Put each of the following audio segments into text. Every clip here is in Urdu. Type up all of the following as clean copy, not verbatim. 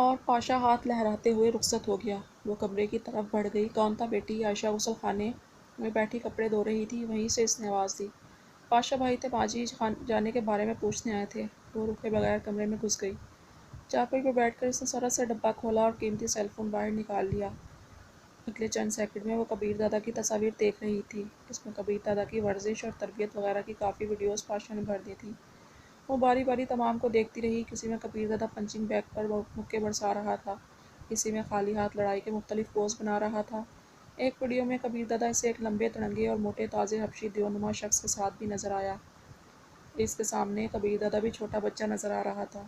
اور پاشا ہاتھ لہراتے ہوئے رخصت ہو گیا۔ وہ کمرے کی طرف بڑھ گئی۔ کون تھا بیٹی؟ عائشہ غسل خانے میں بیٹھی کپڑے دھو رہی تھی، وہیں سے اس نے آواز دی۔ پاشا بھائی تھے، ماجی جانے کے بارے میں پوچھنے آئے تھے۔ وہ رکے بغیر کمرے میں گھس گئی۔ چارپائی پر بیٹھ کر اس نے سرت سے ڈبہ کھولا اور قیمتی سیل فون باہر نکال لیا۔ اگلے چند سیکنڈ میں وہ کبیر دادا کی تصاویر دیکھ رہی تھی۔ اس میں کبیر دادا کی ورزش اور تربیت وغیرہ کی کافی ویڈیوز پاشا نے بھر دی تھیں۔ وہ باری باری تمام کو دیکھتی رہی۔ کسی میں کبیر دادا پنچنگ بیگ پر مکے برسا رہا تھا، کسی میں خالی ہاتھ لڑائی کے مختلف پوز بنا رہا تھا۔ ایک ویڈیو میں کبیر دادا اسے ایک لمبے تڑنگے اور موٹے تازے حبشی دیونما شخص کے ساتھ بھی نظر آیا۔ اس کے سامنے کبیر دادا بھی چھوٹا بچہ نظر آ رہا تھا،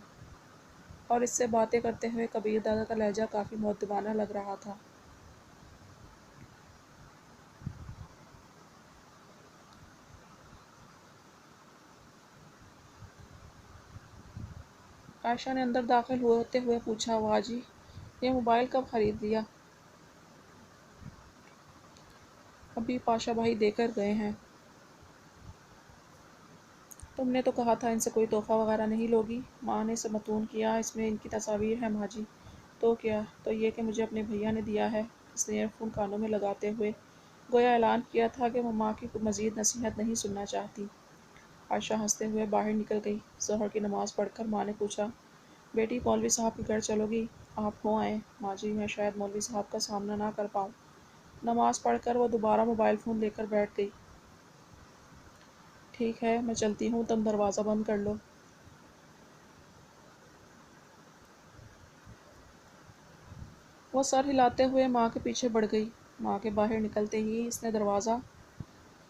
اور اس سے باتیں کرتے ہوئے کبیر دادا کا لہجہ کافی مؤدبانہ لگ رہا تھا۔ عائشہ نے اندر داخل ہوتے ہوئے پوچھا، واہ جی، یہ موبائل کب خرید لیا؟ ابھی پاشا بھائی دے کر گئے ہیں۔ تم نے تو کہا تھا ان سے کوئی تحفہ وغیرہ نہیں لوگی۔ ماں نے اسے متون کیا، اس میں ان کی تصاویر ہیں ماں جی۔ تو کیا؟ تو یہ کہ مجھے اپنے بھیا نے دیا ہے۔ اس نے ایئر فون کانوں میں لگاتے ہوئے گویا اعلان کیا تھا کہ وہ ماں کی مزید نصیحت نہیں سننا چاہتی۔ عائشہ ہنستے ہوئے باہر نکل گئی۔ ظہر کی نماز پڑھ کر ماں نے پوچھا، بیٹی مولوی صاحب کے گھر چلو گی؟ آپ ہو آئیں ماں جی، میں شاید مولوی صاحب کا سامنا نہ کر پاؤں۔ نماز پڑھ کر وہ دوبارہ موبائل فون لے کر بیٹھ گئی۔ ٹھیک ہے، میں چلتی ہوں، تم دروازہ بند کر لو۔ وہ سر ہلاتے ہوئے ماں کے پیچھے بڑھ گئی۔ ماں کے باہر نکلتے ہی اس نے دروازہ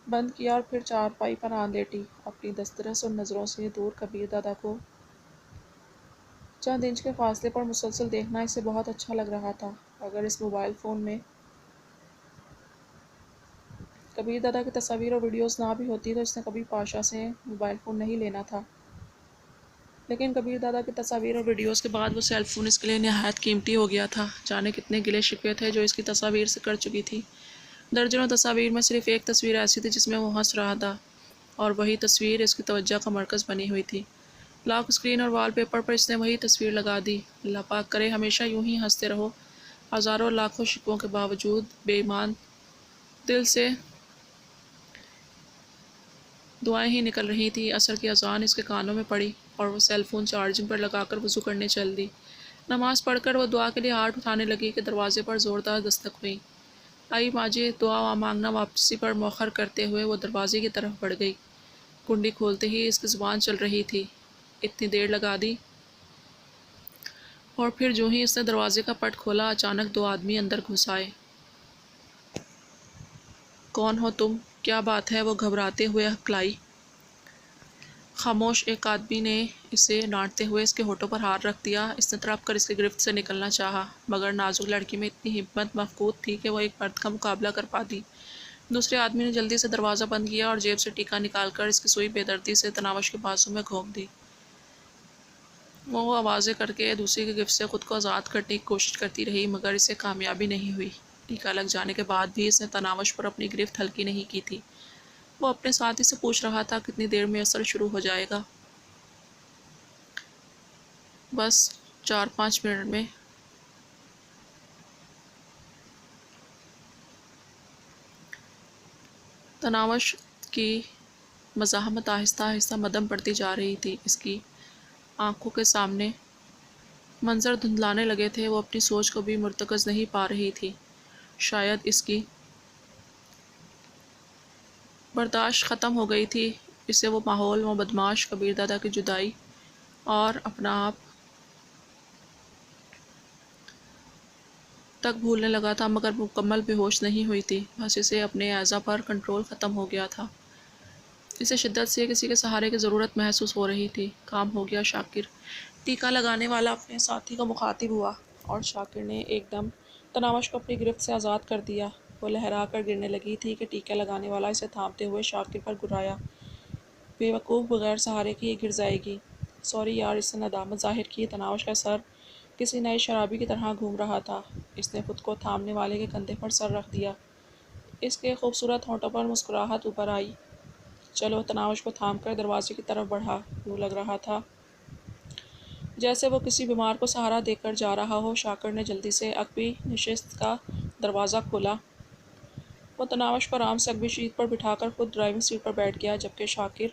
بند کیا اور پھر چارپائی پر آن لیٹی۔ اپنی دسترس اور نظروں سے دور کبیر دادا کو چند انچ کے فاصلے پر مسلسل دیکھنا اسے بہت اچھا لگ رہا تھا۔ اگر اس موبائل فون میں کبیر دادا کی تصاویر اور ویڈیوز نہ بھی ہوتی تو اس نے کبھی پاشا سے موبائل فون نہیں لینا تھا۔ لیکن کبیر دادا کی تصاویر اور ویڈیوز کے بعد وہ سیل فون اس کے لیے نہایت قیمتی ہو گیا تھا۔ جانے کتنے گلے شکوے تھے جو اس کی تصاویر سے کر چکی تھی۔ درجنوں تصاویر میں صرف ایک تصویر ایسی تھی جس میں وہ ہنس رہا تھا، اور وہی تصویر اس کی توجہ کا مرکز بنی ہوئی تھی۔ لاک اسکرین اور وال پیپر پر اس نے وہی تصویر لگا دی۔ اللہ پاک کرے ہمیشہ یوں ہی ہنستے رہو۔ ہزاروں لاکھوں شکووں کے باوجود بے ایمان دل سے دعائیں ہی نکل رہی تھیں۔ عصر کی اذان اس کے کانوں میں پڑی اور وہ سیل فون چارجنگ پر لگا کر وضو کرنے چل دی۔ نماز پڑھ کر وہ دعا کے لیے ہاتھ اٹھانے لگی کہ دروازے پر زوردار دستک ہوئی۔ آئی ماں جی، دعا مانگنا واپسی پر مؤخر کرتے ہوئے وہ دروازے کی طرف بڑھ گئی۔ کنڈی کھولتے ہی اس کی زبان چل رہی تھی، اتنی دیر لگا دی۔ اور پھر جو ہی اس نے دروازے کا پٹ کھولا، اچانک دو آدمی اندر گھس آئے۔ کون ہو تم؟ کیا بات ہے؟ وہ گھبراتے ہوئے ہکلائی۔ خاموش، ایک آدمی نے اسے ڈانٹتے ہوئے اس کے ہونٹوں پر ہاتھ رکھ دیا۔ اس نے تڑپ کر اس کی گرفت سے نکلنا چاہا، مگر نازک لڑکی میں اتنی ہمت مفقود تھی کہ وہ ایک مرد کا مقابلہ کر پاتی۔ دوسرے آدمی نے جلدی سے دروازہ بند کیا اور جیب سے ٹیکا نکال کر اس کی سوئی بے دردی سے تناوش کے بازو میں گھونپ دی۔ وہ آوازیں کر کے دوسری کی گرفت سے خود کو آزاد کرنے کی کوشش کرتی رہی، مگر اسے کامیابی نہیں ہوئی۔ ٹیکا لگ جانے کے بعد بھی اس نے تناوش پر اپنی گرفت ہلکی نہیں کی تھی۔ وہ اپنے ساتھی سے پوچھ رہا تھا، کتنی دیر میں اثر شروع ہو جائے گا؟ بس 4-5 منٹ میں۔ تناوش کی مزاحمت آہستہ آہستہ مدھم پڑتی جا رہی تھی۔ اس کی آنکھوں کے سامنے منظر دھندلانے لگے تھے۔ وہ اپنی سوچ کو بھی مرتکز نہیں پا رہی تھی۔ شاید اس کی برداشت ختم ہو گئی تھی۔ اسے وہ ماحول، وہ بدمعاش کبیر دادا کی جدائی اور اپنا آپ تک بھولنے لگا تھا، مگر مکمل بے ہوش نہیں ہوئی تھی۔ بس اسے اپنے اعضاء پر کنٹرول ختم ہو گیا تھا۔ اسے شدت سے کسی کے سہارے کی ضرورت محسوس ہو رہی تھی۔ کام ہو گیا شاکر۔ ٹیکا لگانے والا اپنے ساتھی کو مخاطب ہوا، اور شاکر نے ایک دم تناوش کو اپنی گرفت سے آزاد کر دیا۔ وہ لہرا کر گرنے لگی تھی کہ ٹیکا لگانے والا اسے تھامتے ہوئے شاکر پر گرایا، بے وقوف، بغیر سہارے کے یہ گر جائے گی۔ سوری یار، اس نے ندامت ظاہر کی۔ تناوش کا سر کسی نئے شرابی کی طرح گھوم رہا تھا۔ اس نے خود کو تھامنے والے کے کندھے پر سر رکھ دیا۔ اس کے خوبصورت ہونٹوں پر مسکراہٹ ابھر آئی۔ چلو، تناوش کو تھام کر دروازے کی طرف بڑھا۔ یوں لگ رہا تھا جیسے وہ کسی بیمار کو سہارا دے کر جا رہا ہو۔ شاکر نے جلدی سے عقبی نشست کا دروازہ کھولا۔ وہ تناوش کو آرام سے عقبی سیٹ پر بٹھا کر خود ڈرائیونگ سیٹ پر بیٹھ گیا، جبکہ شاکر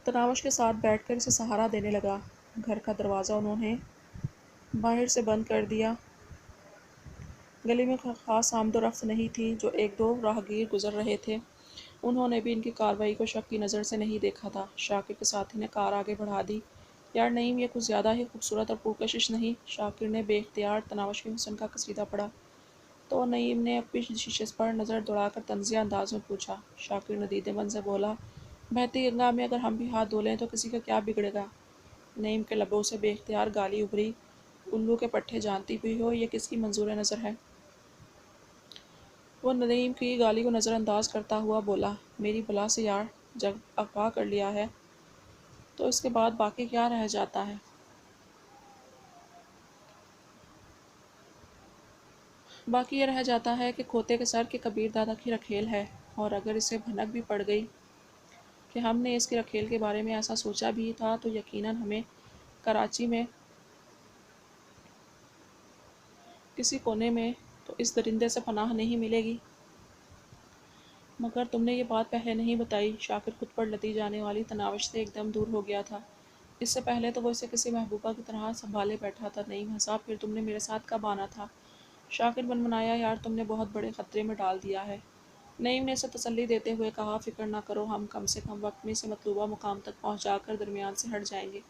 تناوش کے ساتھ بیٹھ کر اسے سہارا دینے لگا۔ گھر کا دروازہ انہوں نے باہر سے بند کر دیا۔ گلی میں خاص آمد و رفت نہیں تھی۔ جو ایک دو راہگیر گزر رہے تھے، انہوں نے بھی ان کی کارروائی کو شک کی نظر سے نہیں دیکھا تھا۔ شاکر کے ساتھی نے کار آگے بڑھا دی۔ یار نعیم، یہ کچھ زیادہ ہی خوبصورت اور پرکشش نہیں؟ شاکر نے بے اختیار تناوش کے حسن کا قصیدہ پڑھا تو نعیم نے عقبی شیشے پر نظر دوڑا کر طنزیہ انداز میں پوچھا۔ شاکر ندیدے من سے بولا، بہتی گنگا میں اگر ہم بھی ہاتھ دھو لیں تو کسی کا کیا بگڑے گا؟ نعیم کے لبوں سے بے اختیار گالی ابھری۔ الو کے پٹھے جانتی بھی ہو یہ کس کی منظور نظر ہے؟ وہ نعیم کی گالی کو نظر انداز کرتا ہوا بولا، میری بلا سے یار، جب اغوا کر لیا ہے تو اس کے بعد باقی کیا رہ جاتا ہے؟ باقی یہ رہ جاتا ہے کہ کھوتے کے سر کے کبیر دادا کی رکھیل ہے، اور اگر اسے بھنک بھی پڑ گئی کہ ہم نے اس کی رکھیل کے بارے میں ایسا سوچا بھی تھا تو یقیناً ہمیں کراچی میں کسی کونے میں تو اس درندے سے پناہ نہیں ملے گی۔ مگر تم نے یہ بات پہلے نہیں بتائی۔ شاکر خود پر لتی جانے والی تناوش سے ایک دم دور ہو گیا تھا۔ اس سے پہلے تو وہ اسے کسی محبوبہ کی طرح سنبھالے بیٹھا تھا۔ نعیم ہنسا، پھر تم نے میرے ساتھ کب آنا تھا؟ شاکر منمنایا، یار تم نے بہت بڑے خطرے میں ڈال دیا ہے۔ نعیم نے اسے تسلی دیتے ہوئے کہا، فکر نہ کرو، ہم کم سے کم وقت میں اسے مطلوبہ مقام تک پہنچا کر درمیان سے ہٹ جائیں گے۔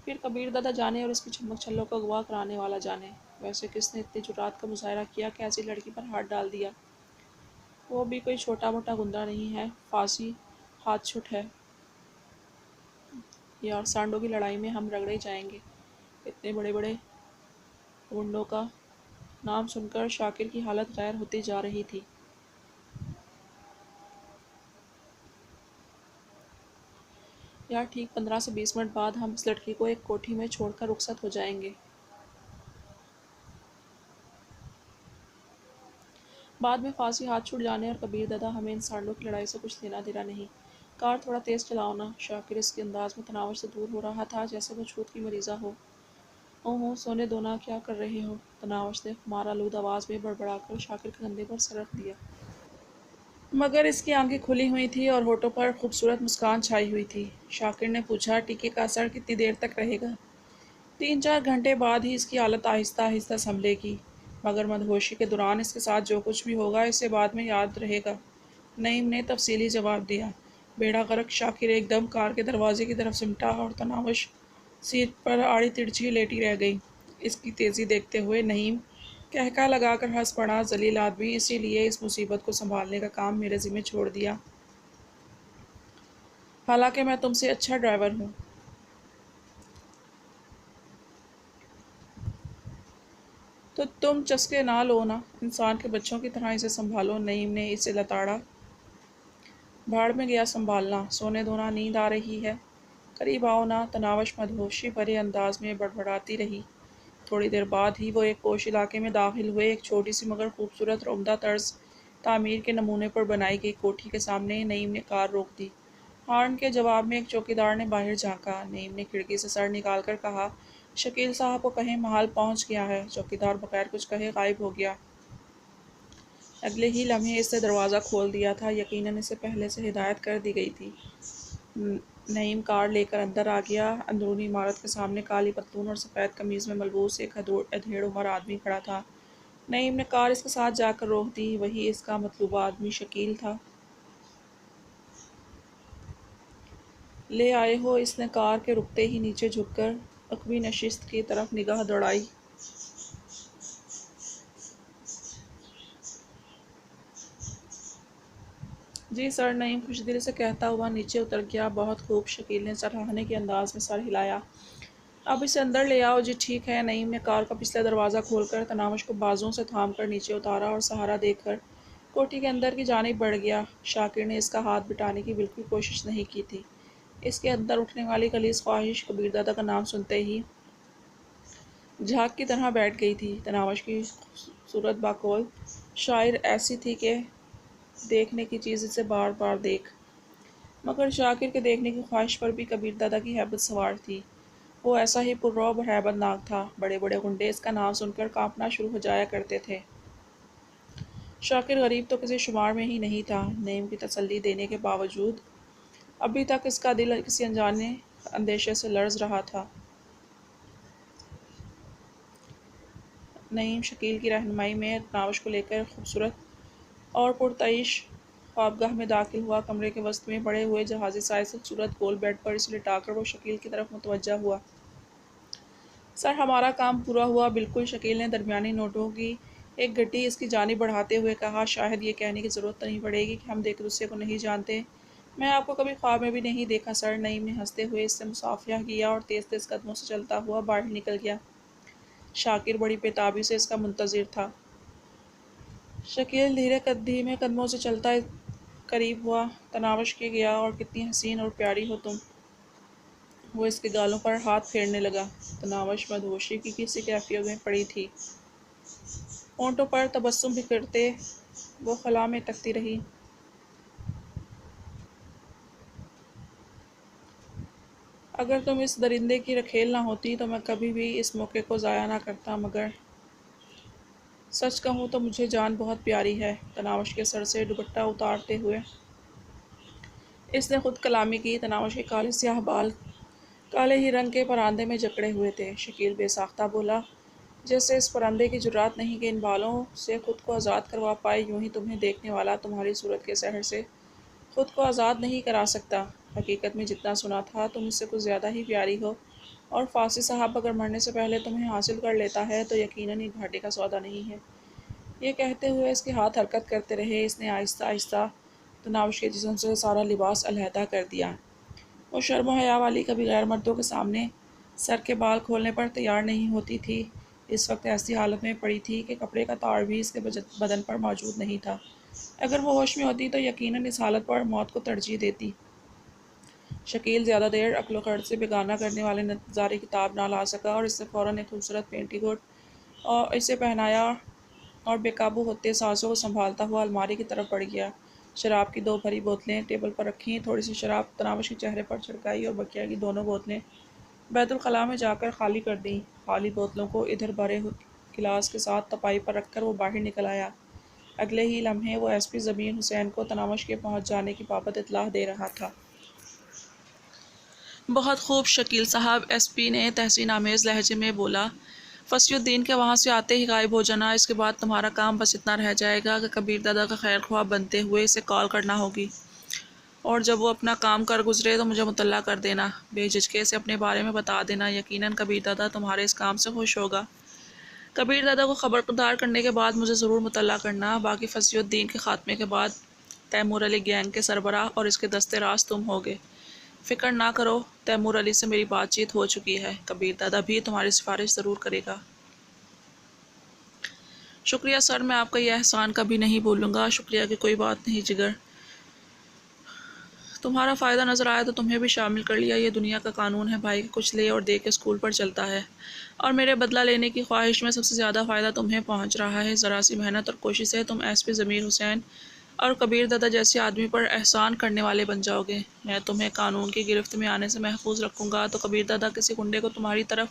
پھر کبیر دادا جانے اور اس کی چھمک چھلوں کو اغوا کرانے والا جانے۔ ویسے کس نے اتنی جرات کا مظاہرہ کیا کہ ایسی لڑکی پر ہاتھ ڈال دیا؟ وہ بھی کوئی چھوٹا موٹا گنڈا نہیں ہے، فاسí ہاتھ چھٹ ہے۔ یار سانڈوں کی لڑائی میں ہم رگڑے جائیں گے۔ اتنے بڑے بڑے گنڈوں کا نام سن کر شاکر کی حالت غیر ہوتی جا رہی تھی۔ یار ٹھیک 15 سے 20 منٹ بعد ہم اس لڑکی کو ایک کوٹھی میں چھوڑ کر رخصت ہو جائیں گے۔ بعد میں فاسí ہاتھ چھوٹ جانے اور کبیر دادا، ہمیں ان سانڈوں کی لڑائی سے کچھ لینا دینا نہیں۔ کار تھوڑا تیز چلاؤ نا۔ شاکر اس کے انداز میں تناوش سے دور ہو رہا تھا جیسے وہ چھوت کی مریضہ ہو۔ اوہو سونے دو نا، کیا کر رہے ہو؟ تناوش نے خمار آلود آواز میں بڑبڑا کر شاکر کے کندھے پر سر رکھ دیا۔ مگر اس کی آنکھیں کھلی ہوئی تھیں اور ہونٹوں پر خوبصورت مسکان چھائی ہوئی تھی۔ شاکر نے پوچھا، ٹیکے کا اثر کتنی دیر تک رہے گا؟ 3-4 گھنٹے بعد ہی اس کی حالت آہستہ آہستہ سنبھلے گی، مگر مدہوشی کے دوران اس کے ساتھ جو کچھ بھی ہوگا اسے بعد میں یاد رہے گا۔ نعیم نے تفصیلی جواب دیا۔ بیڑا غرق شاکر ایک دم کار کے دروازے کی طرف سمٹا اور تناوش سیٹ پر آڑی ترچھی لیٹی رہ گئی۔ اس کی تیزی دیکھتے ہوئے نعیم قہقہ لگا کر ہنس پڑا، ذلیل آدمی، اسی لیے اس مصیبت کو سنبھالنے کا کام میرے ذمہ چھوڑ دیا، حالانکہ میں تم سے اچھا ڈرائیور ہوں۔ تو تم چسکے نہ لو نا، انسان کے بچوں کی طرح اسے سنبھالو۔ نعیم نے اسے لتاڑا، بھاڑ میں گیا سنبھالنا، سونے دو نا، نیند آ رہی ہے، قریب آؤ نا۔ تناوش مدہوشی بھرے انداز میں بڑبڑاتی رہی۔ تھوڑی دیر بعد ہی وہ ایک پوش علاقے میں داخل ہوئے۔ ایک چھوٹی سی مگر خوبصورت اور عمدہ طرز تعمیر کے نمونے پر بنائی گئی کوٹھی کے سامنے نعیم نے کار روک دی۔ ہارن کے جواب میں ایک چوکیدار نے باہر جھانکا۔ نعیم نے کھڑکی سے سر نکال کر کہا، شکیل صاحب کو کہیں محال پہنچ گیا ہے۔ چوکیدار بغیر کچھ کہے غائب ہو گیا۔ اگلے ہی لمحے اس نے دروازہ کھول دیا تھا، یقیناً اسے پہلے سے ہدایت کر دی گئی تھی۔ نعیم کار لے کر اندر آ گیا۔ اندرونی عمارت کے سامنے کالی پتلون اور سفید قمیض میں ملبوس ایک ادھیڑ عمر آدمی کھڑا تھا۔ نعیم نے کار اس کے ساتھ جا کر روک دی۔ وہی اس کا مطلوبہ آدمی شکیل تھا۔ لے آئے ہو؟ اس نے کار کے رکتے ہی نیچے جھک کر عقبی نشست کی طرف نگاہ دوڑائی۔ جی سر، نعیم خوش دلی سے کہتا ہوا نیچے اتر گیا۔ بہت خوب، شکیل نے سراہنے کے انداز میں سر ہلایا۔ اب اسے اندر لے آؤ۔ جی ٹھیک ہے۔ نعیم نے کار کا پچھلا دروازہ کھول کر تناوش کو بازوؤں سے تھام کر نیچے اتارا اور سہارا دے کر کوٹھی کے اندر کی جانب بڑھ گیا۔ شاکر نے اس کا ہاتھ بٹانے کی بالکل کوشش نہیں کی تھی۔ اس کے اندر اٹھنے والی غلیظ خواہش کبیر دادا کا نام سنتے ہی جھاگ کی طرح بیٹھ گئی تھی۔ تناوش کی صورت بقول شاعر ایسی تھی کہ دیکھنے کی چیز اسے بار بار دیکھ مگر شاکر کے دیکھنے کی خواہش پر بھی کبیر دادا کی ہیبت سوار تھی۔ وہ ایسا ہی پررعب اور ہیبت ناک تھا، بڑے بڑے غنڈے اس کا نام سن کر کانپنا شروع ہو جایا کرتے تھے۔ شاکر غریب تو کسی شمار میں ہی نہیں تھا، نعیم کی تسلی دینے کے باوجود ابھی تک اس کا دل کسی انجانے اندیشے سے لرز رہا تھا۔ نعیم شکیل کی رہنمائی میں تناوش کو لے کر خوبصورت اور پرتعیش خوابگاہ میں داخل ہوا۔ کمرے کے وسط میں پڑے ہوئے جہازی سائز سے خوبصورت گول بیڈ پر اسے لٹا کر وہ شکیل کی طرف متوجہ ہوا۔ سر، ہمارا کام پورا ہوا، بالکل۔ شکیل نے درمیانی نوٹوں کی ایک گٹی اس کی جانب بڑھاتے ہوئے کہا۔ شاید یہ کہنے کی ضرورت نہیں پڑے گی کہ ہم ایک دوسرے کو نہیں جانتے۔ میں آپ کو کبھی خواب میں بھی نہیں دیکھا سر۔ نعیم نے ہنستے ہوئے اس سے مصافحہ کیا اور تیز تیز قدموں سے چلتا ہوا باہر نکل گیا۔ شاکر بڑی بےتابی سے اس کا منتظر تھا۔ شکیل دھیمے قدموں سے چلتا قریب ہوا۔ تناوش کے گیا، اور کتنی حسین اور پیاری ہو تم۔ وہ اس کے گالوں پر ہاتھ پھیرنے لگا۔ تناوش مدہوشی کی کسی کیفیت میں پڑی تھی، ہونٹوں پر تبسم بکھرتے وہ خلا میں تکتی رہی۔ اگر تم اس درندے کی رکھیل نہ ہوتی تو میں کبھی بھی اس موقع کو ضائع نہ کرتا، مگر سچ کہوں تو مجھے جان بہت پیاری ہے۔ تناوش کے سر سے دوپٹہ اتارتے ہوئے اس نے خود کلامی کی۔ تناوش کے کالے سیاہ بال کالے ہی رنگ کے پراندے میں جکڑے ہوئے تھے۔ شکیل بے ساختہ بولا، جیسے اس پرندے کی جرات نہیں کہ ان بالوں سے خود کو آزاد کروا پائے، یوں ہی تمہیں دیکھنے والا تمہاری صورت کے سحر سے خود کو آزاد نہیں کرا سکتا۔ حقیقت میں جتنا سنا تھا تم اس سے کچھ زیادہ ہی پیاری ہو، اور فاسق صاحب اگر مرنے سے پہلے تمہیں حاصل کر لیتا ہے تو یقیناً یہ گھاٹے کا سودا نہیں ہے۔ یہ کہتے ہوئے اس کے ہاتھ حرکت کرتے رہے۔ اس نے آہستہ آہستہ تناوش کے جسم سے سارا لباس علیحدہ کر دیا۔ وہ شرم و حیا والی کبھی غیر مردوں کے سامنے سر کے بال کھولنے پر تیار نہیں ہوتی تھی، اس وقت ایسی حالت میں پڑی تھی کہ کپڑے کا تار بھی اس کے بدن پر موجود نہیں تھا۔ اگر وہ ہوش میں ہوتی تو یقیناً اس حالت پر موت کو ترجیح دیتی۔ شکیل زیادہ دیر عقل و خرد سے بیگانہ کرنے والے نظارے کی تاب نہ لا سکا، اور اس سے فوراً ایک خوبصورت پینٹی کوٹ اور اسے پہنایا اور بے قابو ہوتے سانسوں کو سنبھالتا ہوا الماری کی طرف بڑھ گیا۔ شراب کی 2 بھری بوتلیں ٹیبل پر رکھیں، تھوڑی سی شراب تناوش کے چہرے پر چھڑکائی اور بقیہ کی 2 بوتلیں بیت الخلاء میں جا کر خالی کر دیں۔ خالی بوتلوں کو ادھر بھرے گلاس کے ساتھ تپائی پر رکھ کر وہ باہر نکل آیا۔ اگلے ہی لمحے وہ ایس پی ضمیر حسین کو تناوش کے پہنچ جانے کی بابت اطلاع دے رہا تھا۔ بہت خوب شکیل صاحب، ایس پی نے تحسین آمیز لہجے میں بولا۔ فصیح الدین کے وہاں سے آتے ہی غائب ہو جانا۔ اس کے بعد تمہارا کام بس اتنا رہ جائے گا کہ کبیر دادا کا خیر خواہ بنتے ہوئے اسے کال کرنا ہوگی، اور جب وہ اپنا کام کر گزرے تو مجھے مطلع کر دینا۔ بے جھجکے سے اپنے بارے میں بتا دینا، یقیناً کبیر دادا تمہارے اس کام سے خوش ہوگا۔ کبیر دادا کو خبردار کرنے کے بعد مجھے ضرور مطلع کرنا۔ باقی فصیح الدین کے خاتمے کے بعد تیمور علی گینگ کے سربراہ اور اس کے دستے راز تم ہوگے۔ فکر نہ کرو، تیمور علی سے میری بات چیت ہو چکی ہے، کبیر دادا بھی تمہاری سفارش ضرور کرے گا۔ شکریہ سر، میں آپ کا یہ احسان کبھی نہیں بھولوں گا۔ شکریہ کی کوئی بات نہیں جگر، تمہارا فائدہ نظر آیا تو تمہیں بھی شامل کر لیا۔ یہ دنیا کا قانون ہے بھائی کہ کچھ لے اور دے کے اسکول پر چلتا ہے، اور میرے بدلہ لینے کی خواہش میں سب سے زیادہ فائدہ تمہیں پہنچ رہا ہے۔ ذرا سی محنت اور کوشش سے تم ایس پی ضمیر حسین اور کبیر دادا جیسے آدمی پر احسان کرنے والے بن جاؤ گے۔ میں تمہیں قانون کی گرفت میں آنے سے محفوظ رکھوں گا تو کبیر دادا کسی گنڈے کو تمہاری طرف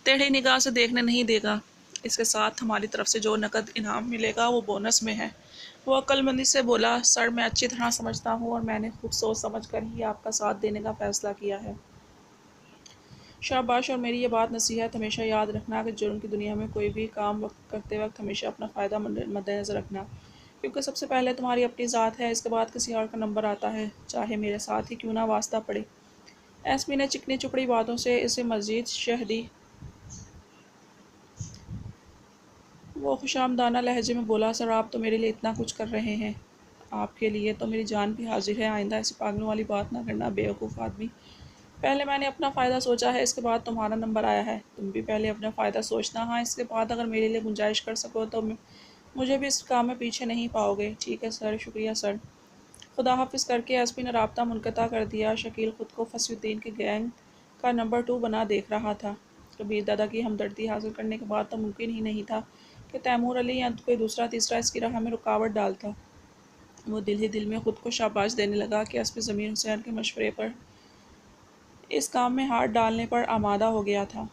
ٹیڑھی نگاہ سے دیکھنے نہیں دے گا۔ اس کے ساتھ ہماری طرف سے جو نقد انعام ملے گا وہ بونس میں ہے۔ وہ عقل مندی سے بولا، سر میں اچھی طرح سمجھتا ہوں، اور میں نے خوب سوچ سمجھ کر ہی آپ کا ساتھ دینے کا فیصلہ کیا ہے۔ شاباش، اور میری یہ بات نصیحت ہمیشہ یاد رکھنا کہ جرم کی دنیا میں کوئی بھی کام کرتے وقت ہمیشہ اپنا فائدہ مد نظر رکھنا، کیونکہ سب سے پہلے تمہاری اپنی ذات ہے، اس کے بعد کسی اور کا نمبر آتا ہے، چاہے میرے ساتھ ہی کیوں نہ واسطہ پڑے۔ ایس پی نے چکنی چپڑی باتوں سے اسے مزید شہ دی۔ وہ خوشامدانہ لہجے میں بولا، سر آپ تو میرے لیے اتنا کچھ کر رہے ہیں، آپ کے لیے تو میری جان بھی حاضر ہے۔ آئندہ ایسی پاگلوں والی بات نہ کرنا بے وقوف آدمی۔ پہلے میں نے اپنا فائدہ سوچا ہے، اس کے بعد تمہارا نمبر آیا ہے۔ تم بھی پہلے اپنا فائدہ سوچنا، ہاں اس کے بعد اگر میرے لیے گنجائش کر سکو تو مجھے بھی اس کام میں پیچھے نہیں پاؤ گے۔ ٹھیک ہے سر، شکریہ سر۔ خدا حافظ کر کے ایس پی نے رابطہ منقطع کر دیا۔ شکیل خود کو فصیح الدین کے گینگ کا نمبر 2 بنا دیکھ رہا تھا۔ کبیر دادا کی ہمدردی حاصل کرنے کے بعد تو ممکن ہی نہیں تھا کہ تیمور علی یا کوئی دوسرا تیسرا اس کی راہ میں رکاوٹ ڈالتا۔ وہ دل ہی دل میں خود کو شاباش دینے لگا کہ اسب ضمیر حسین کے مشورے پر اس کام میں ہاتھ ڈالنے پر آمادہ ہو گیا تھا۔